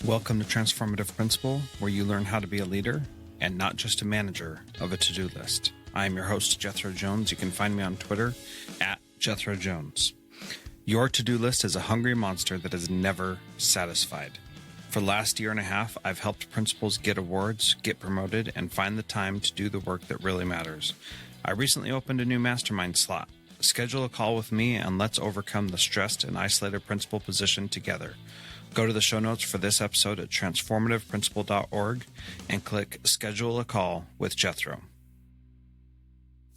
Welcome to Transformative Principal, where you learn how to be a leader and not just a manager of a to-do list. I am your host, Jethro Jones. You can find me on Twitter at Jethro Jones. Your to-do list is a hungry monster that is never satisfied. For the last year and a half, I've helped principals get awards, get promoted, and find the time to do the work that really matters. I recently opened a new mastermind slot. Schedule a call with me and let's overcome the stressed and isolated principal position together. Go to the show notes for this episode at transformativeprincipal.org and click Schedule a Call with Jethro.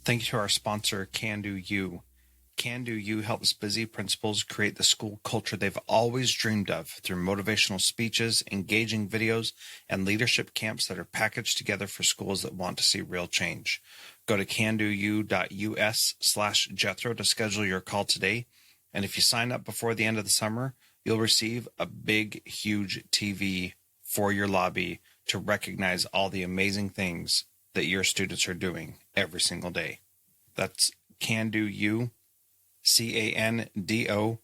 Thank you to our sponsor, Can Do You. Can Do You helps busy principals create the school culture they've always dreamed of through motivational speeches, engaging videos, and leadership camps that are packaged together for schools that want to see real change. Go to candou.us/Jethro to schedule your call today. And if you sign up before the end of the summer, you'll receive a big, huge TV for your lobby to recognize all the amazing things that your students are doing every single day. That's CanDoU, CANDO,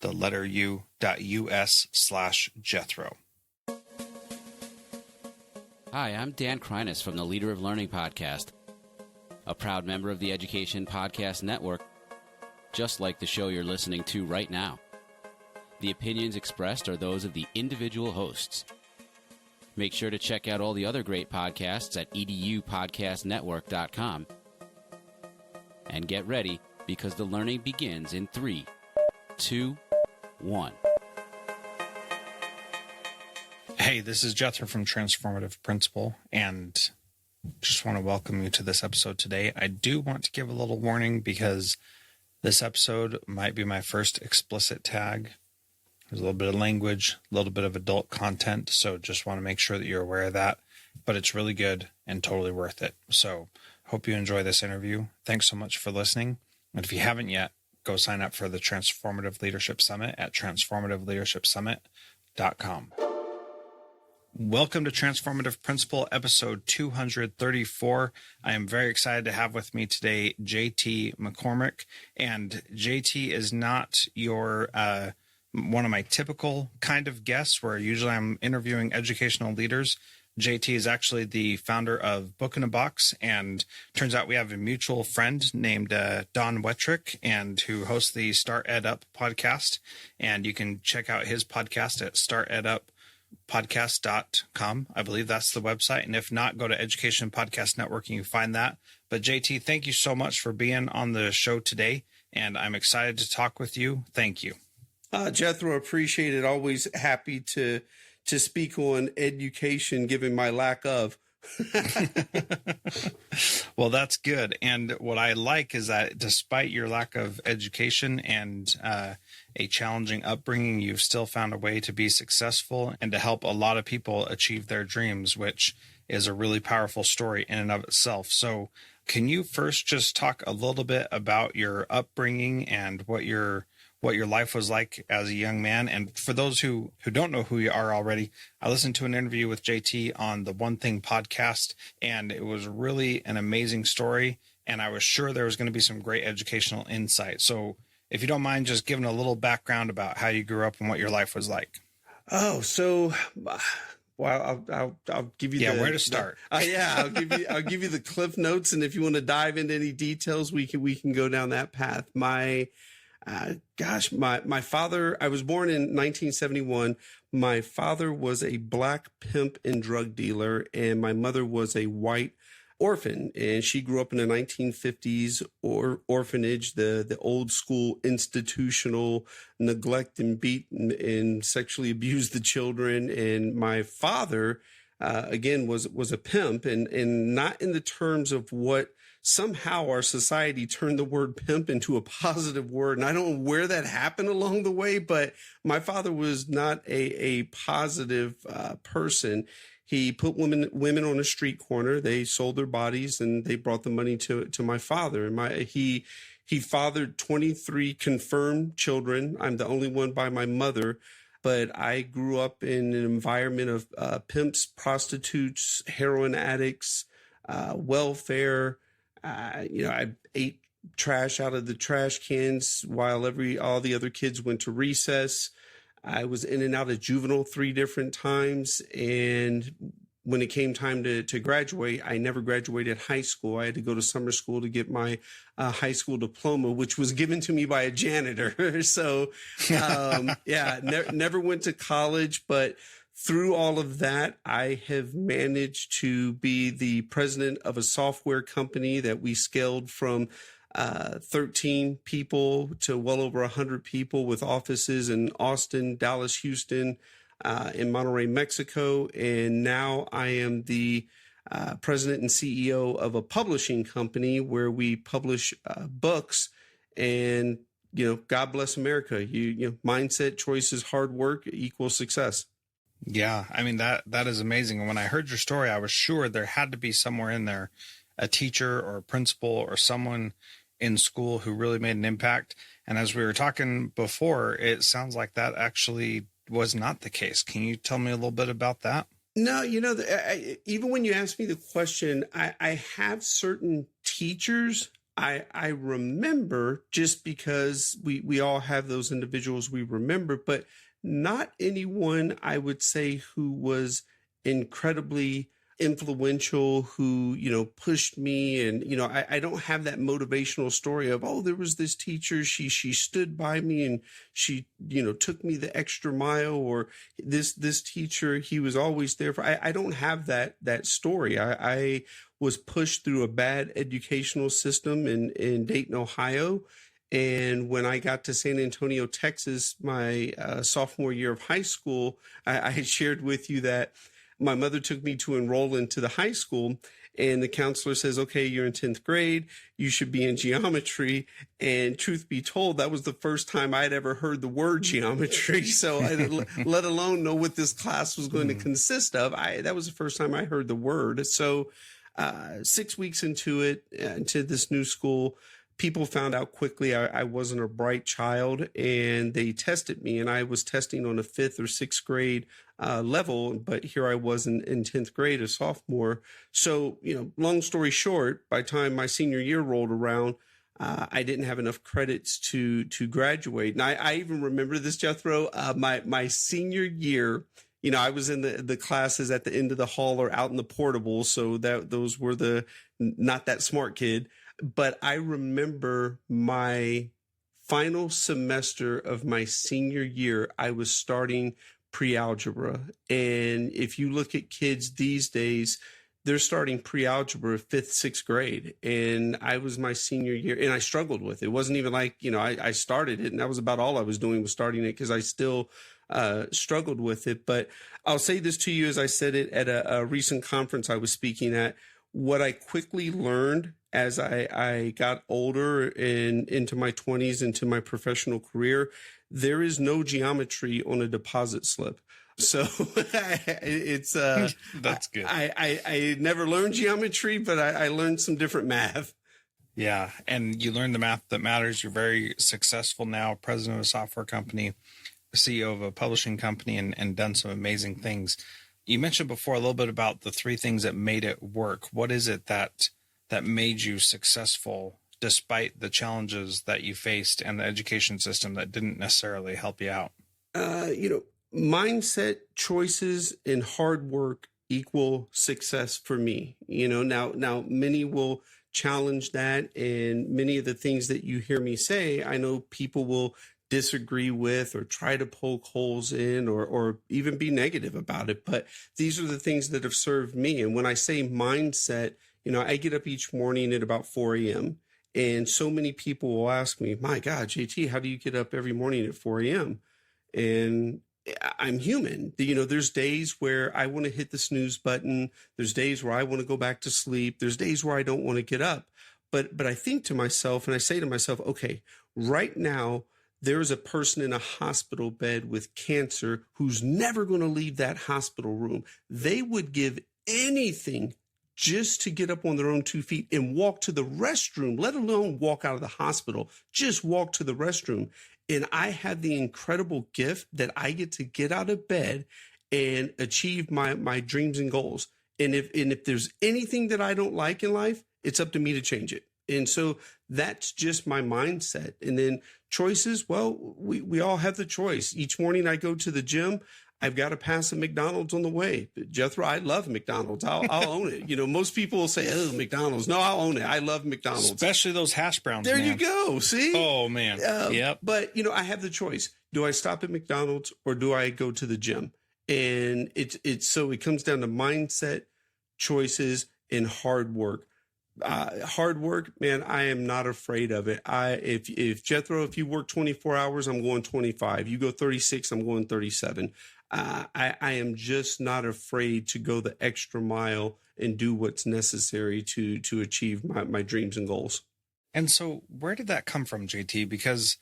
the letter U.us/Jethro. Hi, I'm Dan Kreines from the Leader of Learning podcast, a proud member of the Education Podcast Network, just like the show you're listening to right now. The opinions expressed are those of the individual hosts. Make sure to check out all the other great podcasts at edupodcastnetwork.com. And get ready, because the learning begins in 3, 2, 1. Hey, this is Jethro from Transformative Principal, and just want to welcome you to this episode today. I do want to give a little warning because this episode might be my first explicit tag. There's a little bit of language, a little bit of adult content, so just want to make sure that you're aware of that. But it's really good and totally worth it. So hope you enjoy this interview. Thanks so much for listening. And if you haven't yet, go sign up for the Transformative Leadership Summit at transformativeleadershipsummit.com. Welcome to Transformative Principal, episode 234. I am very excited to have with me today JT McCormick. And JT is not your one of my typical kind of guests where usually I'm interviewing educational leaders. JT is actually the founder of Book in a Box, and turns out we have a mutual friend named Don Wettrick, and who hosts the Start Ed Up podcast. And you can check out his podcast at starteduppodcast.com. I believe that's the website. And if not, go to Education Podcast Network and you find that. But JT, thank you so much for being on the show today. And I'm excited to talk with you. Thank you. Jethro, appreciate it. Always happy to speak on education, given my lack of. Well, that's good. And what I like is that despite your lack of education and a challenging upbringing, you've still found a way to be successful and to help a lot of people achieve their dreams, which is a really powerful story in and of itself. So can you first just talk a little bit about your upbringing and what your life was like as a young man? And for those who don't know who you are already, I listened to an interview with JT on the One Thing podcast, and it was really an amazing story. And I was sure there was going to be some great educational insight. So if you don't mind just giving a little background about how you grew up and what your life was like. Oh, so, well, I'll give you where to start. I'll give you the cliff notes. And if you want to dive into any details, we can go down that path. My father, I was born in 1971. My father was a black pimp and drug dealer, and my mother was a white orphan. And she grew up in the 1950s orphanage, the old school institutional neglect and beat and sexually abused the children. And my father, again, was a pimp, and not in the terms of what somehow our society turned the word pimp into a positive word. And I don't know where that happened along the way, but my father was not a positive person. He put women on a street corner. They sold their bodies and they brought the money to my father. And he fathered 23 confirmed children. I'm the only one by my mother. But I grew up in an environment of pimps, prostitutes, heroin addicts, welfare. I ate trash out of the trash cans while all the other kids went to recess. I was in and out of juvenile 3 different times. And when it came time to graduate, I never graduated high school. I had to go to summer school to get my high school diploma, which was given to me by a janitor. So, never went to college, but through all of that, I have managed to be the president of a software company that we scaled from 13 people to well over 100 people, with offices in Austin, Dallas, Houston, in Monterrey, Mexico. And now I am the president and CEO of a publishing company where we publish books. And, God bless America. Mindset, choices, hard work equals success. Yeah, I mean, that is amazing. And when I heard your story, I was sure there had to be somewhere in there a teacher or a principal or someone in school who really made an impact. And as we were talking before, it sounds like that actually was not the case. Can you tell me a little bit about that? No, even when you ask me the question, I have certain teachers I remember, just because we all have those individuals we remember, but not anyone I would say who was incredibly influential, who, pushed me. And, I don't have that motivational story of, oh, there was this teacher, she stood by me and she, took me the extra mile, or this teacher, he was always there for, I don't have that story. I was pushed through a bad educational system in Dayton, Ohio. And when I got to San Antonio, Texas, my sophomore year of high school, I had shared with you that my mother took me to enroll into the high school, and the counselor says, okay, you're in 10th grade. You should be in geometry. And truth be told, that was the first time I'd ever heard the word geometry. So let alone know what this class was going to consist of. That was the first time I heard the word. So 6 weeks into this new school, people found out quickly I wasn't a bright child, and they tested me, and I was testing on a 5th or 6th grade level, but here I was in 10th grade, a sophomore. So, long story short, by the time my senior year rolled around, I didn't have enough credits to graduate. And I even remember this, Jethro, my senior year, I was in the classes at the end of the hall or out in the portables. So those were the not that smart kid. But I remember my final semester of my senior year, I was starting pre-algebra. And if you look at kids these days, they're starting pre-algebra 5th, 6th grade. And I was my senior year, and I struggled with it. It wasn't even like, I started it, and that was about all I was doing, was starting it, because I still struggled with it. But I'll say this to you, as I said it at a recent conference I was speaking at, what I quickly learned as I got older and into my 20s, into my professional career, there is no geometry on a deposit slip. So it's that's good. I never learned geometry, but I learned some different math. Yeah. And you learned the math that matters. You're very successful now, president of a software company, CEO of a publishing company, and done some amazing things. You mentioned before a little bit about the 3 things that made it work. What is it that made you successful despite the challenges that you faced and the education system that didn't necessarily help you out? Mindset, choices, and hard work equal success for me. Now many will challenge that, and many of the things that you hear me say, I know people will disagree with or try to poke holes in or even be negative about it. But these are the things that have served me. And when I say mindset, I get up each morning at about 4 a.m. And so many people will ask me, my God, JT, how do you get up every morning at 4 a.m.? And I'm human. There's days where I want to hit the snooze button. There's days where I want to go back to sleep. There's days where I don't want to get up. But I think to myself, and I say to myself, okay, right now, there is a person in a hospital bed with cancer who's never going to leave that hospital room. They would give anything just to get up on their own 2 feet and walk to the restroom, let alone walk out of the hospital, just walk to the restroom. And I have the incredible gift that I get to get out of bed and achieve my dreams and goals. And if there's anything that I don't like in life, it's up to me to change it. And so that's just my mindset. And then choices, well, we all have the choice. Each morning I go to the gym, I've got to pass a McDonald's on the way. Jethro, I love McDonald's. I'll own it. Most people will say, oh, McDonald's. No, I'll own it. I love McDonald's. Especially those hash browns, There man. you go. See? Oh, man. Yep. But, I have the choice. Do I stop at McDonald's or do I go to the gym? And so it comes down to mindset, choices, and hard work. Hard work, man, I am not afraid of it. If Jethro, if you work 24 hours, I'm going 25. You go 36, I'm going 37. I am just not afraid to go the extra mile and do what's necessary to achieve my dreams and goals. And so where did that come from, JT? Because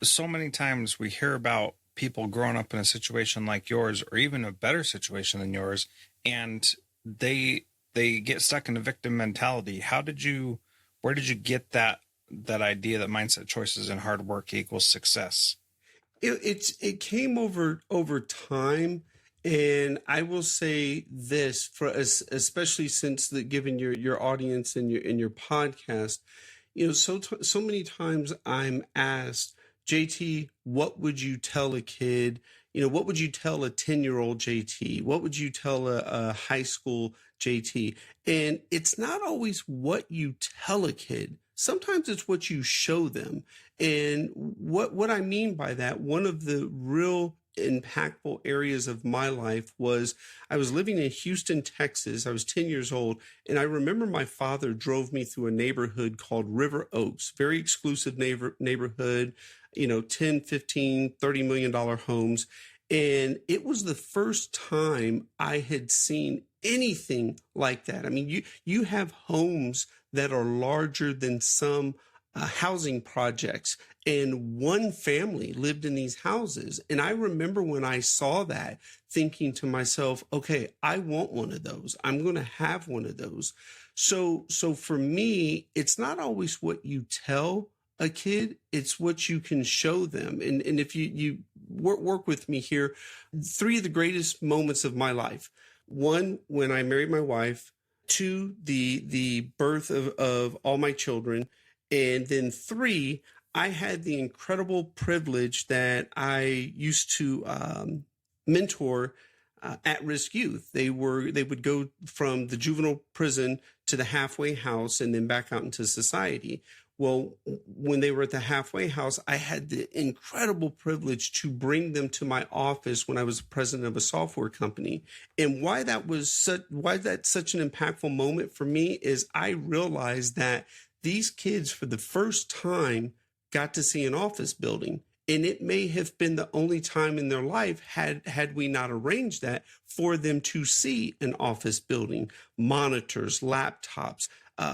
so many times we hear about people growing up in a situation like yours, or even a better situation than yours, and they get stuck in a victim mentality. Where did you get that idea that mindset, choices, and hard work equals success? It came over time. And I will say this, especially since given your audience and your podcast, so many times I'm asked, JT, what would you tell a kid? What would you tell a 10-year-old JT? What would you tell a high school JT? And it's not always what you tell a kid. Sometimes it's what you show them. And what I mean by that, one of the real impactful areas of my life was I was living in Houston, Texas. I was 10 years old. And I remember my father drove me through a neighborhood called River Oaks, very exclusive neighborhood, 10, 15, $30 million homes. And it was the first time I had seen anything like that. I mean, you have homes that are larger than some housing projects, and one family lived in these houses. And I remember when I saw that, thinking to myself, okay, I want one of those. I'm going to have one of those. So for me, it's not always what you tell a kid, it's what you can show them. And if you work with me here, 3 of the greatest moments of my life. 1, when I married my wife. 2, the birth of all my children. And then 3, I had the incredible privilege that I used to mentor at-risk youth. They would go from the juvenile prison to the halfway house and then back out into society. Well, when they were at the halfway house, I had the incredible privilege to bring them to my office when I was president of a software company. And why that's such an impactful moment for me is I realized that these kids, for the first time, got to see an office building. And it may have been the only time in their life, had we not arranged that, for them to see an office building, monitors, laptops,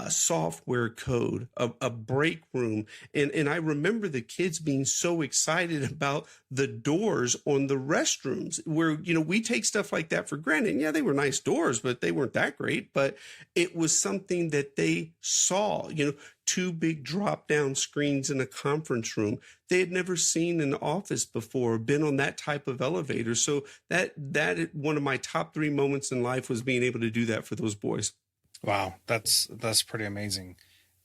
software code, a break room. And I remember the kids being so excited about the doors on the restrooms where, we take stuff like that for granted. And yeah, they were nice doors, but they weren't that great. But it was something that they saw, 2 big drop down screens in a conference room. They had never seen an office before, been on that type of elevator. So that one of my top 3 moments in life was being able to do that for those boys. Wow, that's pretty amazing.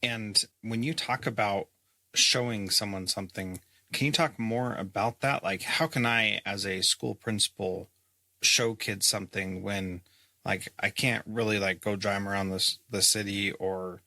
And when you talk about showing someone something, can you talk more about that? Like, how can I, as a school principal, show kids something when, like, I can't really, like, go drive around the city or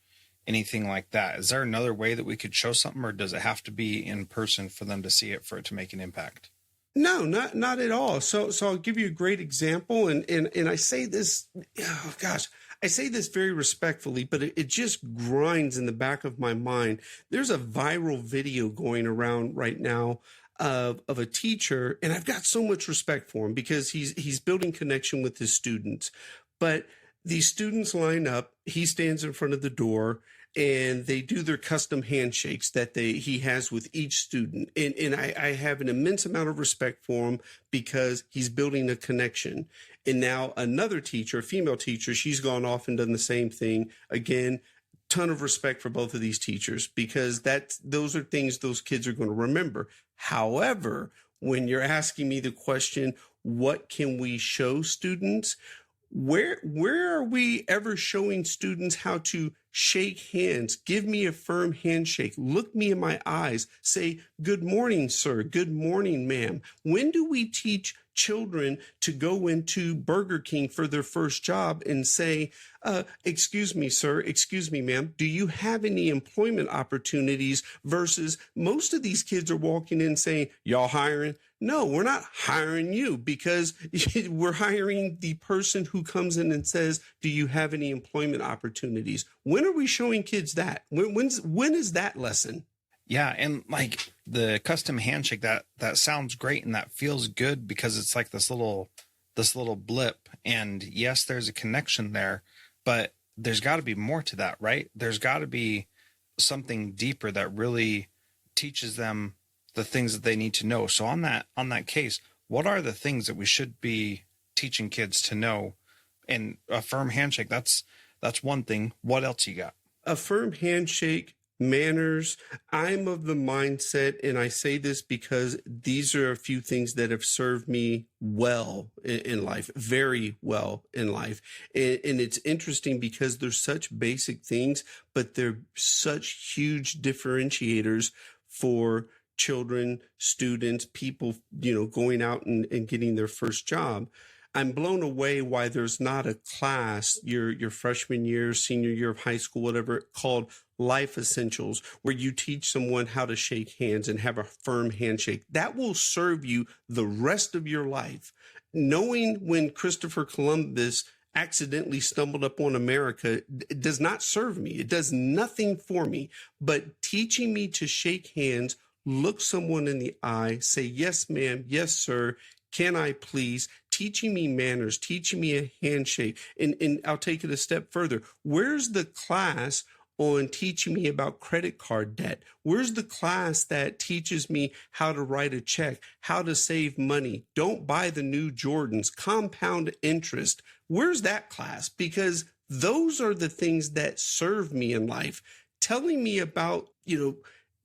anything like that? Is there another way that we could show something, or does it have to be in person for them to see it, for it to make an impact? No, not at all. So I'll give you a great example. And I say this, oh gosh, I say this very respectfully, but it just grinds in the back of my mind. There's a viral video going around right now of a teacher, and I've got so much respect for him because he's building connection with his students. But these students line up, he stands in front of the door, and they do their custom handshakes that he has with each student. And I have an immense amount of respect for him because he's building a connection. And now another teacher, a female teacher, she's gone off and done the same thing. Again, ton of respect for both of these teachers because those are things those kids are going to remember. However, when you're asking me the question, what can we show students? Where are we ever showing students how to shake hands? Give me a firm handshake. Look me in my eyes. Say, good morning, sir. Good morning, ma'am. When do we teach children to go into Burger King for their first job and say, excuse me, sir, excuse me, ma'am, do you have any employment opportunities? Versus most of these kids are walking in saying, y'all hiring? No, we're not hiring you, because we're hiring the person who comes in and says, do you have any employment opportunities? When are we showing kids that? When is that lesson? Yeah. And like the custom handshake, that sounds great. And that feels good because it's like this little blip. And yes, there's a connection there, but there's got to be more to that, right? There's got to be something deeper that really teaches them the things that they need to know. So on that case, what are the things that we should be teaching kids to know? And a firm handshake, that's one thing. What else you got? A firm handshake, manners. I'm of the mindset, and I say this because these are a few things that have served me well in life, very well in life. And it's interesting because they're such basic things, but they're such huge differentiators for children, students, people, going out and getting their first job. I'm blown away why there's not a class your freshman year, senior year of high school, whatever, called Life Essentials, where you teach someone how to shake hands and have a firm handshake. That will serve you the rest of your life. Knowing when Christopher Columbus accidentally stumbled upon America, it does not serve me. It does nothing for me. But teaching me to shake hands, look someone in the eye, say, yes, ma'am, yes, sir, can I please? Teaching me manners, teaching me a handshake. And I'll take it a step further. Where's the class on teaching me about credit card debt? Where's the class that teaches me how to write a check, how to save money? Don't buy the new Jordans, compound interest. Where's that class? Because those are the things that serve me in life. Telling me about,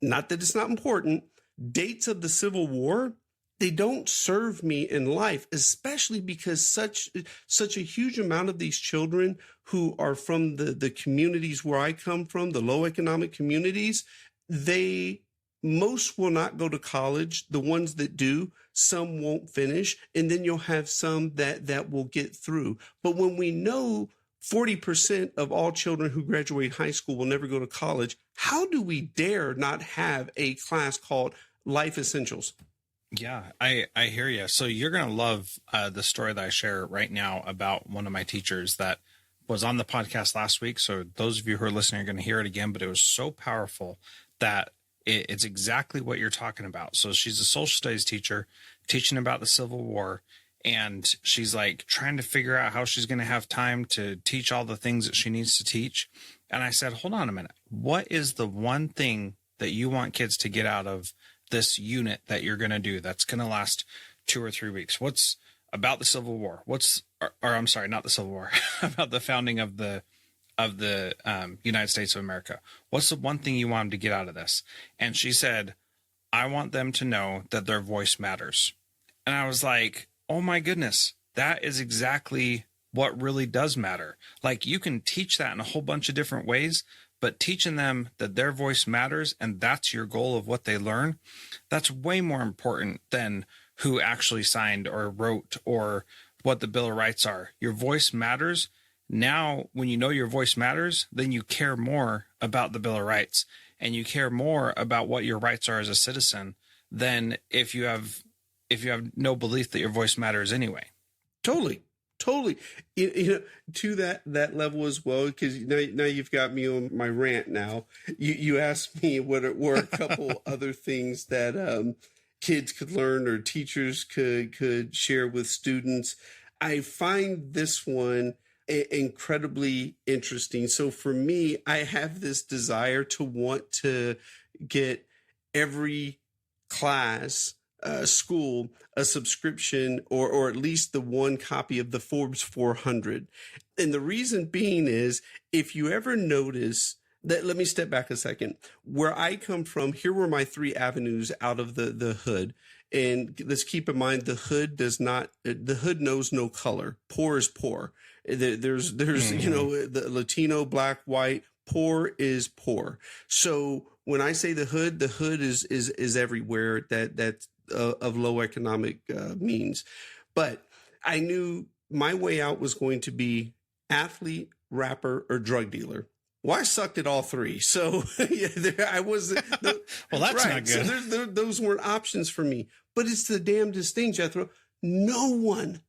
not that it's not important, dates of the Civil War, they don't serve me in life, especially because such a huge amount of these children who are from the communities where I come from, the low economic communities, most will not go to college. The ones that do, some won't finish, and then you'll have some that will get through. But when we know 40% of all children who graduate high school will never go to college, how do we dare not have a class called Life Essentials? Yeah, I hear you. So you're going to love the story that I share right now about one of my teachers that was on the podcast last week. So those of you who are listening are going to hear it again, but it was so powerful that it's exactly what you're talking about. So she's a social studies teacher teaching about the Civil War. And she's like trying to figure out how she's going to have time to teach all the things that she needs to teach. And I said, hold on a minute. What is the one thing that you want kids to get out of this unit that you're going to do that's going to last 2 or 3 weeks? What's about the Civil War? I'm sorry, not the Civil War, about the founding of the United States of America. What's the one thing you want them to get out of this? And she said, I want them to know that their voice matters. And I was like, oh my goodness, that is exactly what really does matter. Like, you can teach that in a whole bunch of different ways, but teaching them that their voice matters and that's your goal of what they learn, that's way more important than who actually signed or wrote or what the Bill of Rights are. Your voice matters. Now, when you know your voice matters, then you care more about the Bill of Rights and you care more about what your rights are as a citizen than if you have no belief that your voice matters anyway. Totally. To that level as well, because now you've got me on my rant now. You asked me what were a couple other things that kids could learn or teachers could share with students. I find this one incredibly interesting. So for me, I have this desire to want to get every class, school, a subscription or at least the one copy of the Forbes 400. And the reason being is, if you ever notice that, let me step back a second. Where I come from, here were my 3 avenues out of the hood. And let's keep in mind, the hood knows no color. Poor is poor. There's the Latino, black, white, poor is poor. So when I say the hood is everywhere that of low economic means. But I knew my way out was going to be athlete, rapper, or drug dealer. Well, I sucked at all three. So I wasn't. Well, that's right. Not good. So those weren't options for me. But it's the damnedest thing, Jethro. No one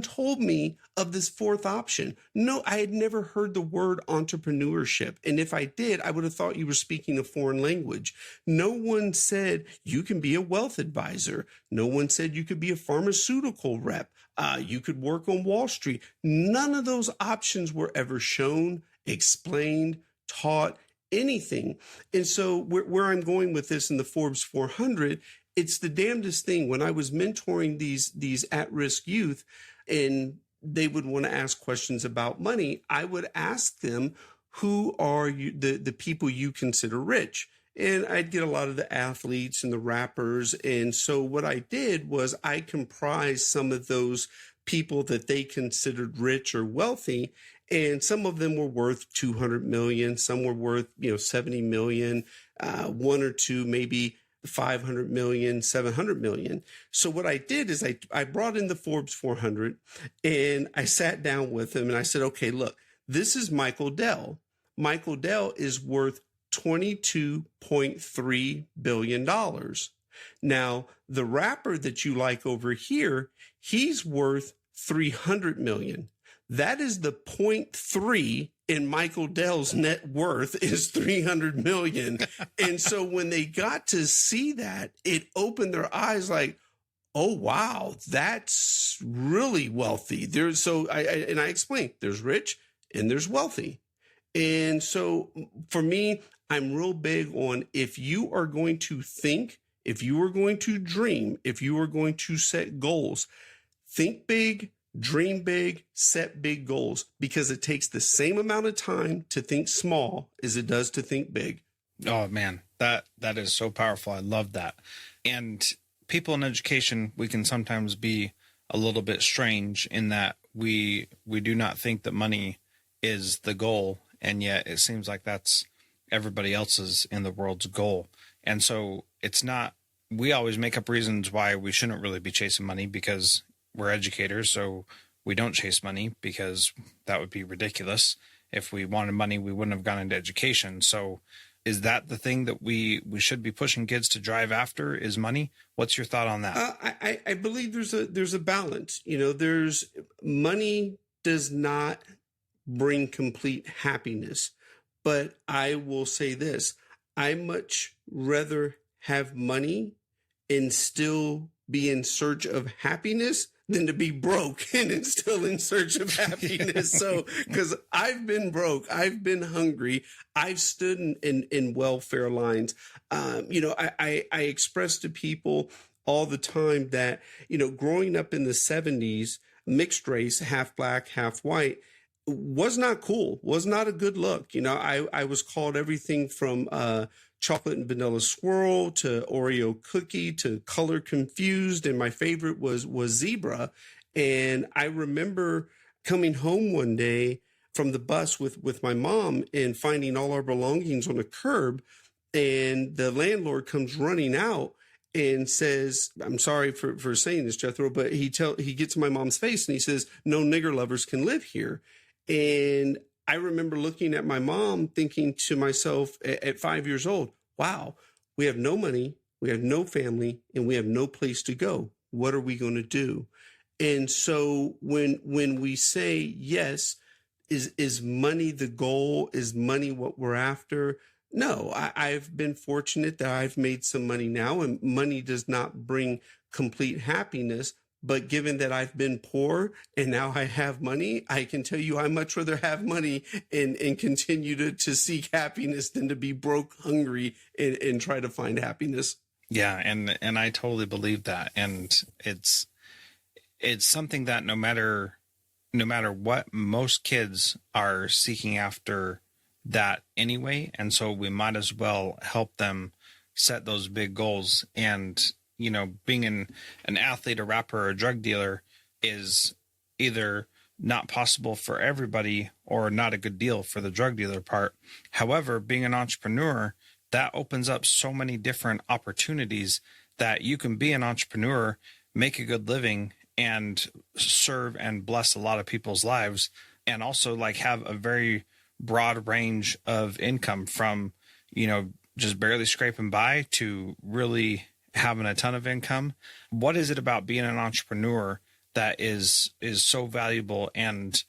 told me of this fourth option. No, I had never heard the word entrepreneurship. And if I did, I would have thought you were speaking a foreign language. No one said you can be a wealth advisor. No one said you could be a pharmaceutical rep. You could work on Wall Street. None of those options were ever shown, explained, taught, anything. And so where I'm going with this in the Forbes 400, it's the damnedest thing. When I was mentoring these at-risk youth and they would want to ask questions about money, I would ask them, who are you, the people you consider rich? And I'd get a lot of the athletes and the rappers. And so what I did was I comprised some of those people that they considered rich or wealthy. And some of them were worth 200 million. Some were worth, 70 million, one or two, maybe 500 million, 700 million. So what I did is I brought in the Forbes 400 and I sat down with him and I said, okay, look, this is Michael Dell. Michael Dell is worth $22.3 billion. Now, the rapper that you like over here, he's worth 300 million. That is the 0.3 in Michael Dell's net worth is 300 million. And so when they got to see that, it opened their eyes like, oh, wow, that's really wealthy. I explained there's rich and there's wealthy. And so for me, I'm real big on, if you are going to think, if you are going to dream, if you are going to set goals, think big, dream big, set big goals, because it takes the same amount of time to think small as it does to think big. Oh man, that is so powerful. I love that. And people in education, we can sometimes be a little bit strange in that we do not think that money is the goal, and yet it seems like that's everybody else's in the world's goal. And so it's not, we always make up reasons why we shouldn't really be chasing money because we're educators, so we don't chase money because that would be ridiculous. If we wanted money, we wouldn't have gone into education. So is that the thing that we should be pushing kids to drive after, is money? What's your thought on that? I believe there's a balance. There's money does not bring complete happiness. But I will say this, I much rather have money and still be in search of happiness than to be broke and still in search of happiness. So, because I've been broke, I've been hungry, I've stood in welfare lines. I express to people all the time that, growing up in the 70s, mixed race, half black, half white, was not cool, was not a good look. I was called everything from chocolate and vanilla swirl to Oreo cookie to color confused. And my favorite was zebra. And I remember coming home one day from the bus with my mom and finding all our belongings on a curb. And the landlord comes running out and says, I'm sorry for saying this, Jethro, but he gets in my mom's face and he says, no nigger lovers can live here. And I remember looking at my mom thinking to myself at 5 years old, wow, we have no money, we have no family, and we have no place to go. What are we going to do? And so when we say, yes, is money the goal? Is money what we're after? No, I've been fortunate that I've made some money now, and money does not bring complete happiness. But given that I've been poor and now I have money, I can tell you I much rather have money and continue to seek happiness than to be broke, hungry, and try to find happiness. Yeah, and I totally believe that. And it's something that no matter what, most kids are seeking after that anyway. And so we might as well help them set those big goals. And being an athlete, a rapper, or a drug dealer is either not possible for everybody or not a good deal for the drug dealer part. However, being an entrepreneur, that opens up so many different opportunities that you can be an entrepreneur, make a good living, and serve and bless a lot of people's lives, and also like have a very broad range of income from, just barely scraping by to really having a ton of income. What is it about being an entrepreneur that is so valuable and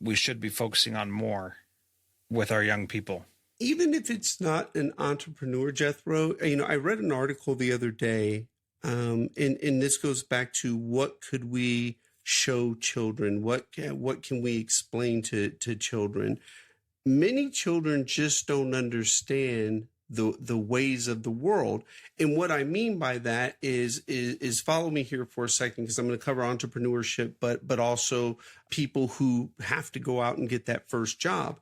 we should be focusing on more with our young people? Even if it's not an entrepreneur, Jethro, I read an article the other day, and this goes back to what could we show children? What can we explain to children? Many children just don't understand the ways of the world. And what I mean by that is follow me here for a second, because I'm going to cover entrepreneurship, but also people who have to go out and get that first job.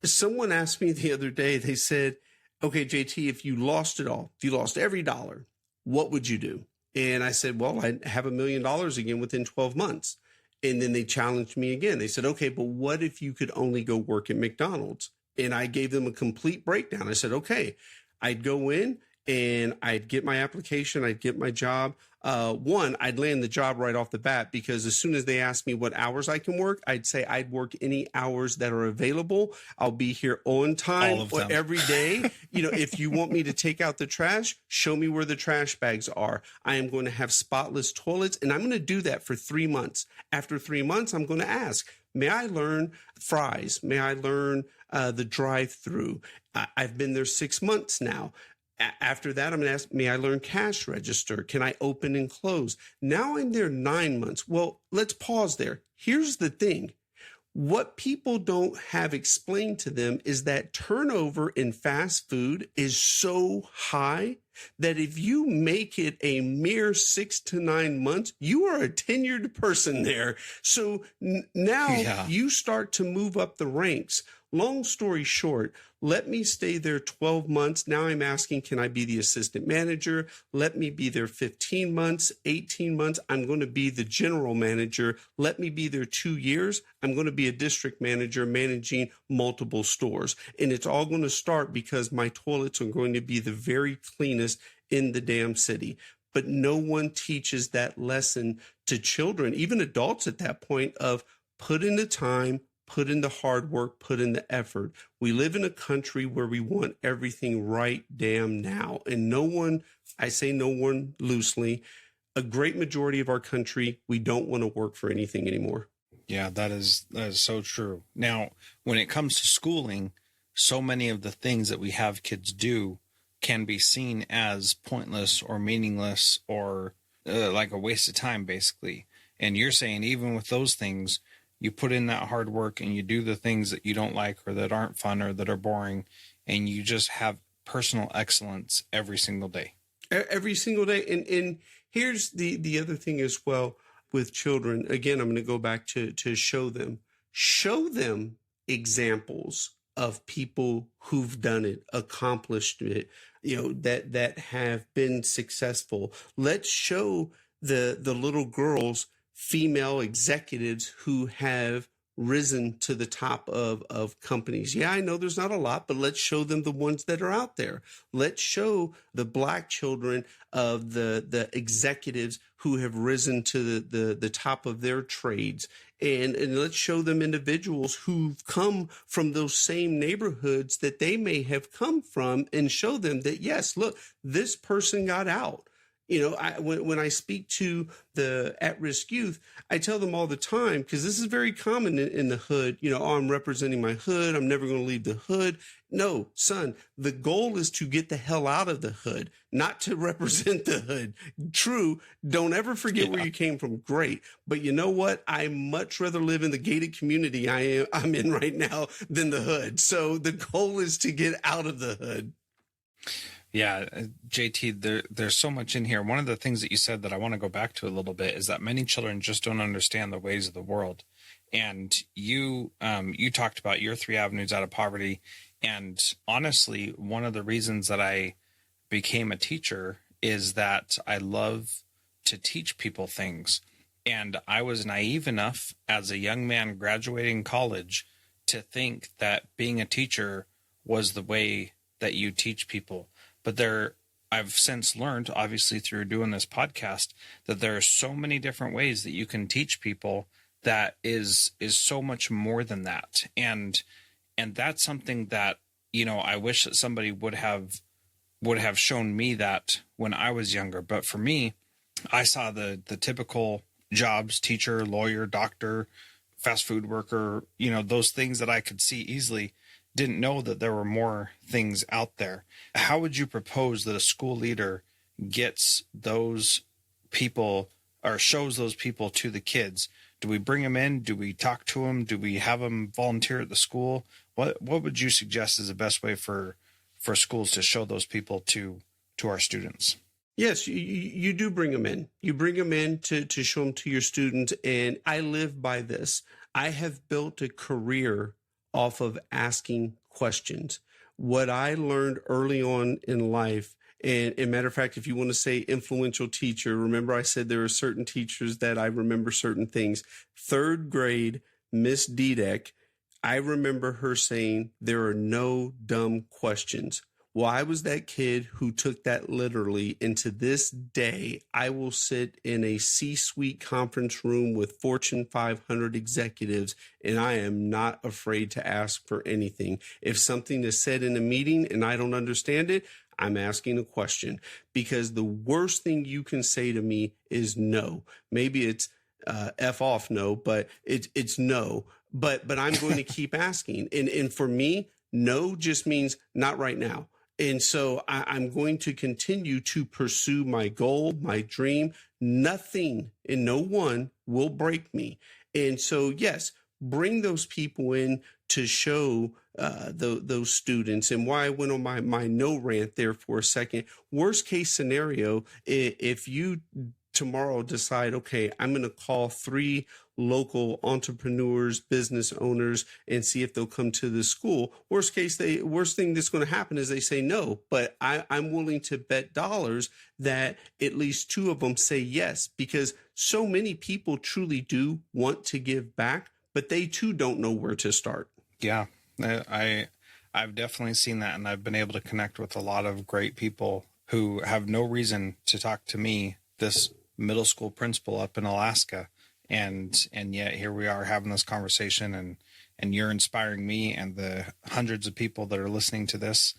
Someone asked me the other day, they said, okay, JT, if you lost it all, if you lost every dollar, what would you do? And I said, well, I'd have $1 million again within 12 months. And then they challenged me again. They said, okay, but what if you could only go work at McDonald's? And I gave them a complete breakdown. I said, okay, I'd go in and I'd get my application, I'd get my job. One, I'd land the job right off the bat, because as soon as they asked me what hours I can work, I'd say I'd work any hours that are available. I'll be here on time every day. If you want me to take out the trash, show me where the trash bags are. I am going to have spotless toilets, and I'm going to do that for 3 months. After 3 months, I'm going to ask, may I learn fries? May I learn the drive-through? I've been there 6 months now. After that, I'm going to ask, may I learn cash register? Can I open and close? Now I'm there 9 months. Well, let's pause there. Here's the thing. What people don't have explained to them is that turnover in fast food is so high that if you make it a mere 6 to 9 months, you are a tenured person there. So now you start to move up the ranks. Long story short, let me stay there 12 months. Now I'm asking, can I be the assistant manager? Let me be there 15 months, 18 months. I'm going to be the general manager. Let me be there 2 years. I'm going to be a district manager managing multiple stores. And it's all going to start because my toilets are going to be the very cleanest in the damn city. But no one teaches that lesson to children, even adults at that point, of put in the time, put in the hard work, put in the effort. We live in a country where we want everything right damn now. And no one, I say no one loosely, a great majority of our country, we don't want to work for anything anymore. Yeah, that is so true. Now, when it comes to schooling, so many of the things that we have kids do can be seen as pointless or meaningless or like a waste of time, basically. And you're saying even with those things, you put in that hard work and you do the things that you don't like or that aren't fun or that are boring, and you just have personal excellence every single day. Every single day. And here's the other thing as well with children. Again, I'm going to go back to show them examples of people who've done it, accomplished it, that have been successful. Let's show the little girls, female executives who have risen to the top of companies. Yeah, I know there's not a lot, but let's show them the ones that are out there. Let's show the Black children of the executives who have risen to the top of their trades. And let's show them individuals who've come from those same neighborhoods that they may have come from, and show them that, yes, look, this person got out. When I speak to the at-risk youth, I tell them all the time, because this is very common in the hood, I'm representing my hood, I'm never going to leave the hood. No, son, the goal is to get the hell out of the hood, not to represent the hood. True, don't ever forget where you came from. Great. But you know what? I much rather live in the gated community I'm in right now than the hood. So the goal is to get out of the hood. Yeah, JT, there's so much in here. One of the things that you said that I want to go back to a little bit is that many children just don't understand the ways of the world. And you talked about your 3 avenues out of poverty. And honestly, one of the reasons that I became a teacher is that I love to teach people things. And I was naive enough as a young man graduating college to think that being a teacher was the way that you teach people. But I've since learned, obviously through doing this podcast, that there are so many different ways that you can teach people that is so much more than that. And that's something that, I wish that somebody would have shown me that when I was younger. But for me, I saw the typical jobs: teacher, lawyer, doctor, fast food worker, those things that I could see easily. Didn't know that there were more things out there. How would you propose that a school leader gets those people or shows those people to the kids? Do we bring them in? Do we talk to them? Do we have them volunteer at the school? What would you suggest is the best way for schools to show those people to our students? Yes, you do bring them in. You bring them in to show them to your students. And I live by this. I have built a career off of asking questions. What I learned early on in life, and matter of fact, if you want to say influential teacher, remember I said there are certain teachers that I remember certain things. Third grade, Miss Dudek, I remember her saying, there are no dumb questions. Well, I was that kid who took that literally, and to this day, I will sit in a C-suite conference room with Fortune 500 executives, and I am not afraid to ask for anything. If something is said in a meeting and I don't understand it, I'm asking a question, because the worst thing you can say to me is no. Maybe it's F off no, but it's no. But I'm going to keep asking. And for me, no just means not right now. And so I'm going to continue to pursue my goal, my dream. Nothing and no one will break me. And so, yes, bring those people in to show those students. And why I went on my no rant there for a second. Worst case scenario, if you tomorrow decide, okay, I'm going to call 3 local entrepreneurs, business owners, and see if they'll come to the school. Worst thing that's going to happen is they say no, but I'm willing to bet dollars that at least 2 of them say yes, because so many people truly do want to give back, but they too don't know where to start. Yeah, I've definitely seen that, and I've been able to connect with a lot of great people who have no reason to talk to me, this middle school principal up in Alaska. And yet here we are having this conversation, and you're inspiring me and the hundreds of people that are listening to this.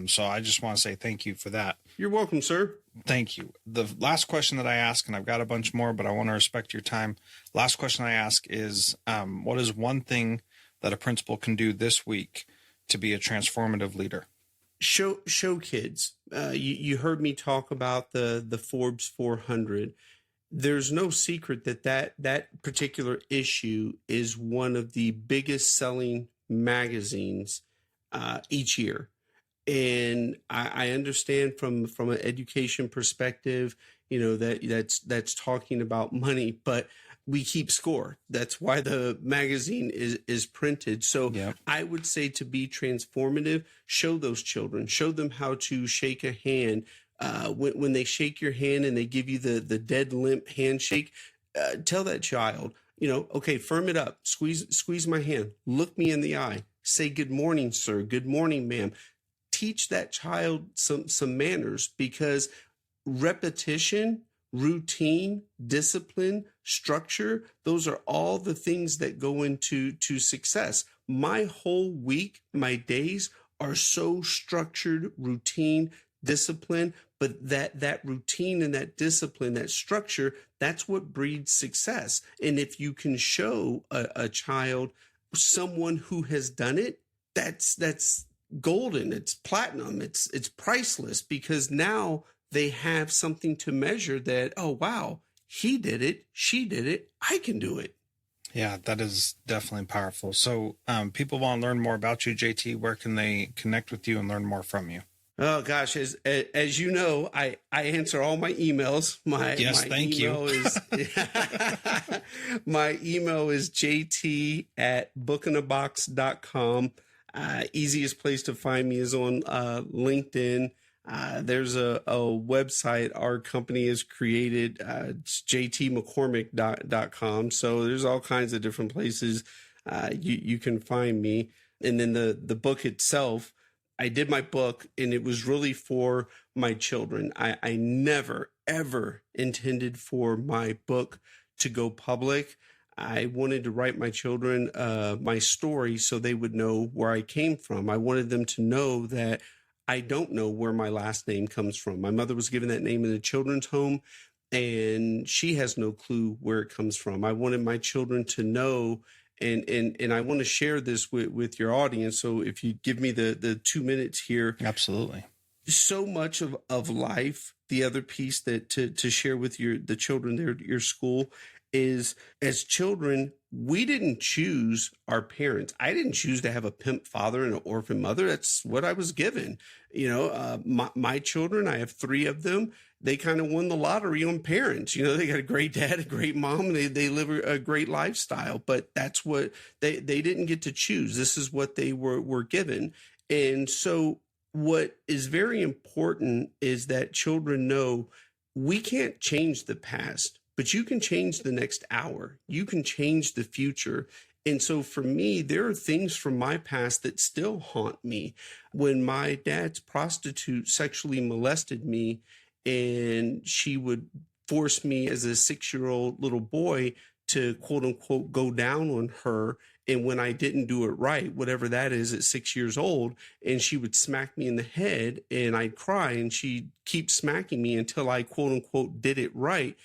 So I just want to say thank you for that. You're welcome, sir. Thank you. The last question that I ask, and I've got a bunch more, but I want to respect your time. Last question I ask is, what is one thing that a principal can do this week to be a transformative leader? Show kids. You heard me talk about the Forbes 400. There's no secret that particular issue is one of the biggest selling magazines each year. And I understand from an education perspective, that's talking about money, but we keep score. That's why the magazine is printed. So yep. I would say to be transformative, show those children, show them how to shake a hand. When they shake your hand and they give you the dead limp handshake, tell that child, okay, firm it up, squeeze my hand, look me in the eye, say good morning, sir, good morning, ma'am. Teach that child some manners, because repetition, routine, discipline, structure, those are all the things that go into success. My whole week, my days are so structured, routine, discipline, but that routine and that discipline, that structure, that's what breeds success. And if you can show a child someone who has done it, that's golden, it's platinum, it's priceless, because now they have something to measure that, oh, wow, he did it, she did it, I can do it. Yeah, that is definitely powerful. So people want to learn more about you, JT. Where can they connect with you and learn more from you? Oh, gosh, as you know, I answer all my emails. Thank you. My email is jt@bookinabox.com. Easiest place to find me is on LinkedIn. There's a website our company has created. It's jtmccormick.com. So there's all kinds of different places you can find me. And then the book itself, I did my book, and it was really for my children. I never, ever intended for my book to go public. I wanted to write my children my story so they would know where I came from. I wanted them to know that I don't know where my last name comes from. My mother was given that name in a children's home, and she has no clue where it comes from. I wanted my children to know, and I want to share this with your audience. So if you give me the 2 minutes here. Absolutely. So much of life, the other piece that to share with the children there at your school is, as children, we didn't choose our parents. I didn't choose to have a pimp father and an orphan mother. That's what I was given. My children, I have 3 of them. They kind of won the lottery on parents. They got a great dad, a great mom. They live a great lifestyle, but that's what they didn't get to choose. This is what they were given. And so what is very important is that children know we can't change the past, but you can change the next hour. You can change the future. And so for me, there are things from my past that still haunt me. When my dad's prostitute sexually molested me, and she would force me as a 6-year-old little boy to quote unquote go down on her. And when I didn't do it right, whatever that is at 6 years old, and she would smack me in the head and I'd cry, and she'd keep smacking me until I quote unquote did it right.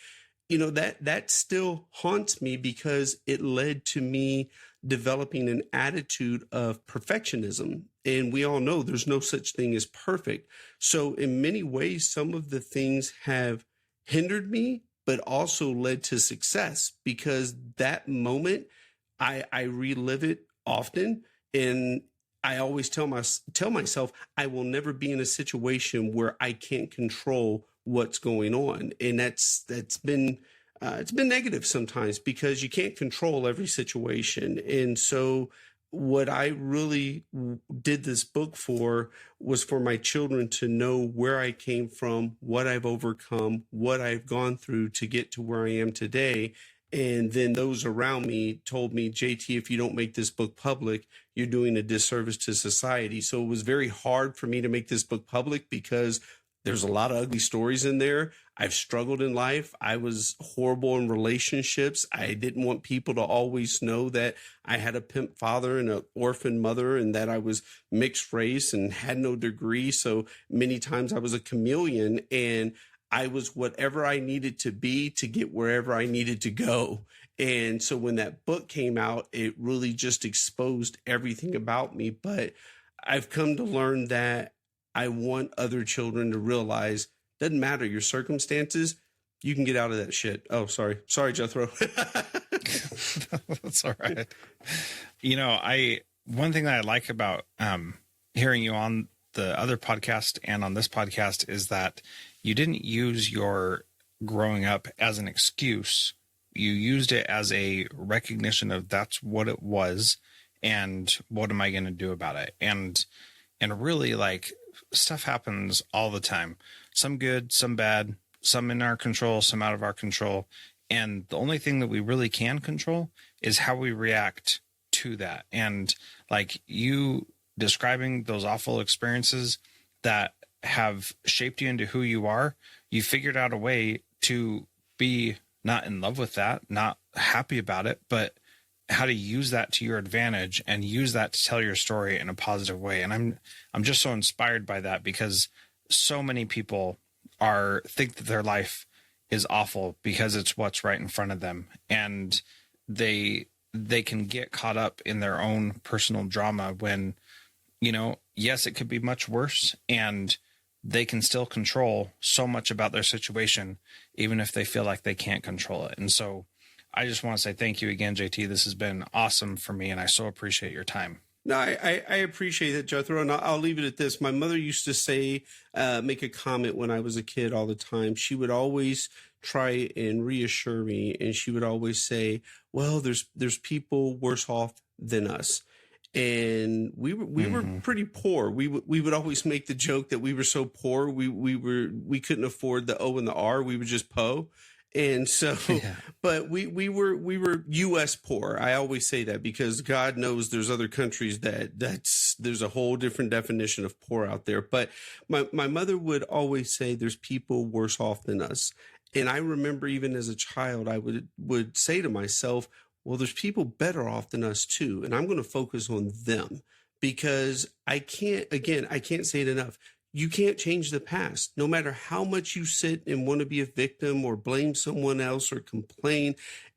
That still haunts me because it led to me developing an attitude of perfectionism. And we all know there's no such thing as perfect. So in many ways, some of the things have hindered me, but also led to success, because that moment, I relive it often. And I always tell myself, I will never be in a situation where I can't control what's going on. And that's been it's been negative sometimes, because you can't control every situation. And so what I really did this book for was for my children to know where I came from, what I've overcome, what I've gone through to get to where I am today. And then those around me told me, JT, if you don't make this book public, you're doing a disservice to society. So it was very hard for me to make this book public, because there's a lot of ugly stories in there. I've struggled in life. I was horrible in relationships. I didn't want people to always know that I had a pimp father and an orphan mother, and that I was mixed race and had no degree. So many times I was a chameleon, and I was whatever I needed to be to get wherever I needed to go. And so when that book came out, it really just exposed everything about me. But I've come to learn that I want other children to realize, doesn't matter your circumstances, you can get out of that shit. Oh, sorry, Jethro. That's all right. One thing that I like about hearing you on the other podcast and on this podcast is that you didn't use your growing up as an excuse. You used it as a recognition of that's what it was, and what am I going to do about it? And really, like, stuff happens all the time. Some good, some bad, some in our control, some out of our control. And the only thing that we really can control is how we react to that. And like you describing those awful experiences that have shaped you into who you are, you figured out a way to be not in love with that, not happy about it, but how to use that to your advantage and use that to tell your story in a positive way. And I'm just so inspired by that, because so many people think that their life is awful because it's what's right in front of them. And they can get caught up in their own personal drama when, yes, it could be much worse, and they can still control so much about their situation, even if they feel like they can't control it. And so I just want to say thank you again, JT. This has been awesome for me, and I so appreciate your time. No, I appreciate it, Jethro, and I'll leave it at this. My mother used to say, make a comment when I was a kid all the time. She would always try and reassure me, and she would always say, well, there's people worse off than us. And we were pretty poor. We would always make the joke that we were so poor we couldn't afford the O and the R. We were just po. And so, but we were U.S. poor. I always say that because God knows there's other countries there's a whole different definition of poor out there. But my mother would always say there's people worse off than us. And I remember even as a child, I would say to myself, well, there's people better off than us too. And I'm going to focus on them because I can't say it enough. You can't change the past. No matter how much you sit and want to be a victim or blame someone else or complain,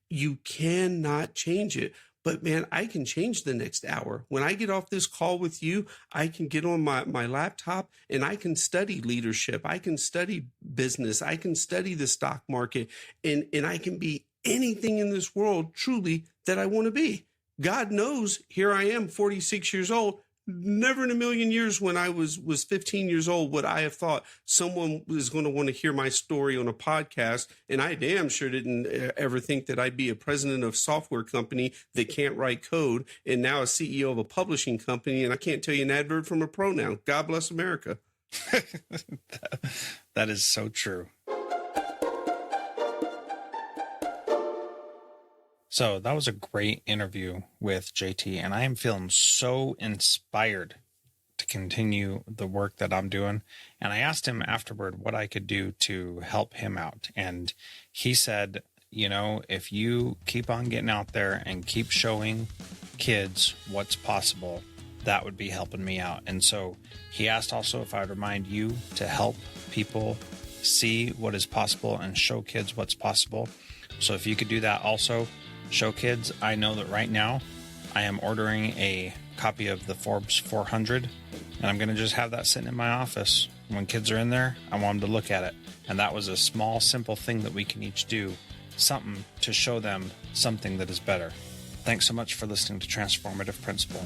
you cannot change it. But man, I can change the next hour. When I get off this call with you, I can get on my laptop and I can study leadership. I can study business. I can study the stock market and I can be anything in this world truly that I want to be. God knows, here I am, 46 years old. Never in a million years when I was 15 years old would I have thought someone was going to want to hear my story on a podcast. And I damn sure didn't ever think that I'd be a president of a software company that can't write code and now a CEO of a publishing company. And I can't tell you an adverb from a pronoun. God bless America. That is so true. So that was a great interview with JT, and I am feeling so inspired to continue the work that I'm doing. And I asked him afterward what I could do to help him out. And he said, you know, if you keep on getting out there and keep showing kids what's possible, that would be helping me out. And so he asked also if I would remind you to help people see what is possible and show kids what's possible. So if you could do that also, show kids. I know that right now I am ordering a copy of the Forbes 400 and I'm going to just have that sitting in my office. When kids are in there, I want them to look at it. And that was a small, simple thing that we can each do, something to show them something that is better. Thanks so much for listening to Transformative Principal.